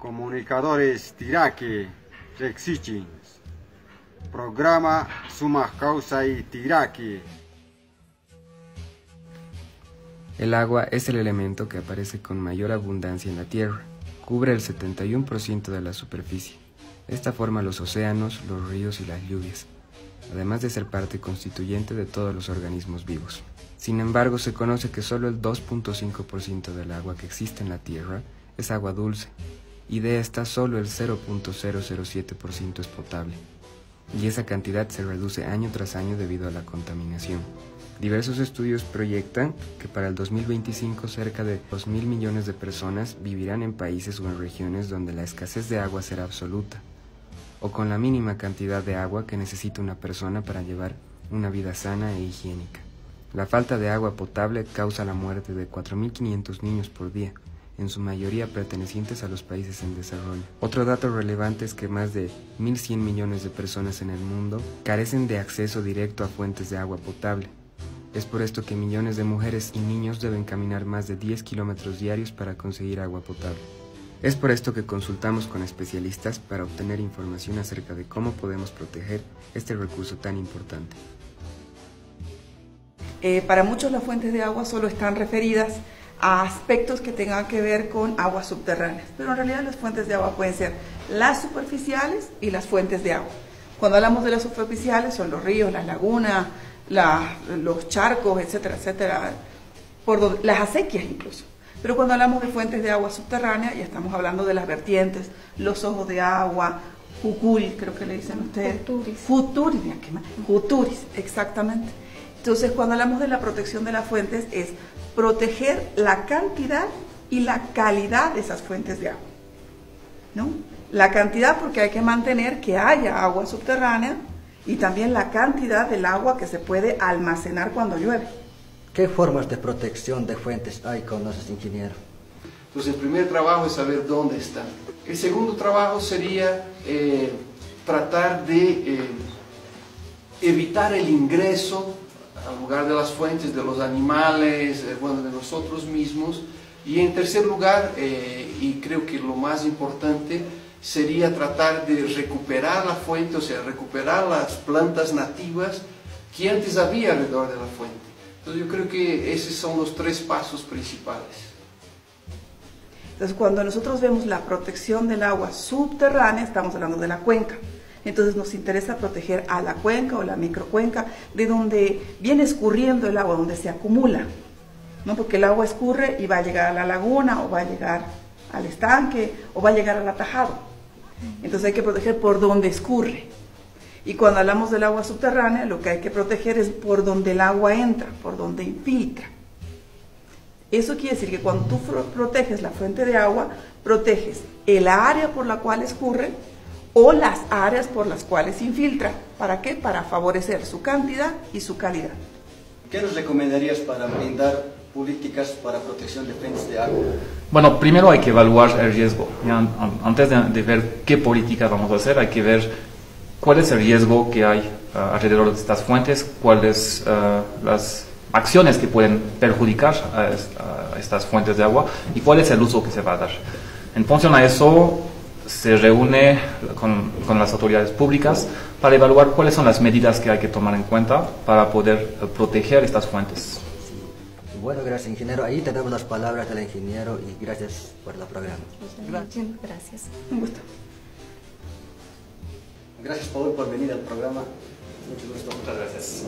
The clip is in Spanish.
Comunicadores Tiraki, Rexichins. Programa Sumas Causa y Tiraki. El agua es el elemento que aparece con mayor abundancia en la Tierra. Cubre el 71% de la superficie. Esta forma los océanos, los ríos y las lluvias, además de ser parte constituyente de todos los organismos vivos. Sin embargo, se conoce que solo el 2.5% del agua que existe en la Tierra es agua dulce, y de esta solo el 0.007% es potable, y esa cantidad se reduce año tras año debido a la contaminación. Diversos estudios proyectan que para el 2025 cerca de 2.000 millones de personas vivirán en países o en regiones donde la escasez de agua será absoluta, o con la mínima cantidad de agua que necesita una persona para llevar una vida sana e higiénica. La falta de agua potable causa la muerte de 4.500 niños por día, en su mayoría pertenecientes a los países en desarrollo. Otro dato relevante es que más de 1.100 millones de personas en el mundo carecen de acceso directo a fuentes de agua potable. Es por esto que millones de mujeres y niños deben caminar más de 10 kilómetros diarios para conseguir agua potable. Es por esto que consultamos con especialistas para obtener información acerca de cómo podemos proteger este recurso tan importante. Para muchos las fuentes de agua solo están referidas a aspectos que tengan que ver con aguas subterráneas, pero en realidad las fuentes de agua pueden ser las superficiales y las fuentes de agua. Cuando hablamos de las superficiales son los ríos, las lagunas, los charcos, etcétera, etcétera, las acequias incluso. Pero cuando hablamos de fuentes de agua subterránea, ya estamos hablando de las vertientes, los ojos de agua, jucul, creo que le dicen ustedes. Futuris, exactamente. Entonces, cuando hablamos de la protección de las fuentes, es proteger la cantidad y la calidad de esas fuentes de agua, ¿no? La cantidad porque hay que mantener que haya agua subterránea y también la cantidad del agua que se puede almacenar cuando llueve. ¿Qué formas de protección de fuentes hay, conoces, ingeniero? Entonces, el primer trabajo es saber dónde están. El segundo trabajo sería tratar de evitar el ingreso al lugar de las fuentes, de los animales, bueno, de nosotros mismos. Y en tercer lugar, y creo que lo más importante, sería tratar de recuperar la fuente, o sea, recuperar las plantas nativas que antes había alrededor de la fuente. Entonces yo creo que esos son los tres pasos principales. Entonces cuando nosotros vemos la protección del agua subterránea, estamos hablando de la cuenca. Entonces nos interesa proteger a la cuenca o la microcuenca, de donde viene escurriendo el agua, donde se acumula, ¿no? Porque el agua escurre y va a llegar a la laguna, o va a llegar al estanque, o va a llegar al atajado. Entonces hay que proteger por donde escurre. Y cuando hablamos del agua subterránea, lo que hay que proteger es por donde el agua entra, por donde infiltra. Eso quiere decir que cuando tú proteges la fuente de agua, proteges el área por la cual escurre o las áreas por las cuales infiltra. ¿Para qué? Para favorecer su cantidad y su calidad. ¿Qué nos recomendarías para brindar políticas para protección de fuentes de agua? Bueno, primero hay que evaluar el riesgo. Antes de ver qué políticas vamos a hacer, hay que ver cuál es el riesgo que hay alrededor de estas fuentes, cuáles las acciones que pueden perjudicar a estas fuentes de agua y cuál es el uso que se va a dar. En función a eso, se reúne con las autoridades públicas para evaluar cuáles son las medidas que hay que tomar en cuenta para poder proteger estas fuentes. Bueno, gracias, ingeniero. Ahí tenemos las palabras del ingeniero y gracias por el programa. Gracias. Un gusto. Gracias, Paul, por venir al programa. Mucho gusto. Muchas gracias.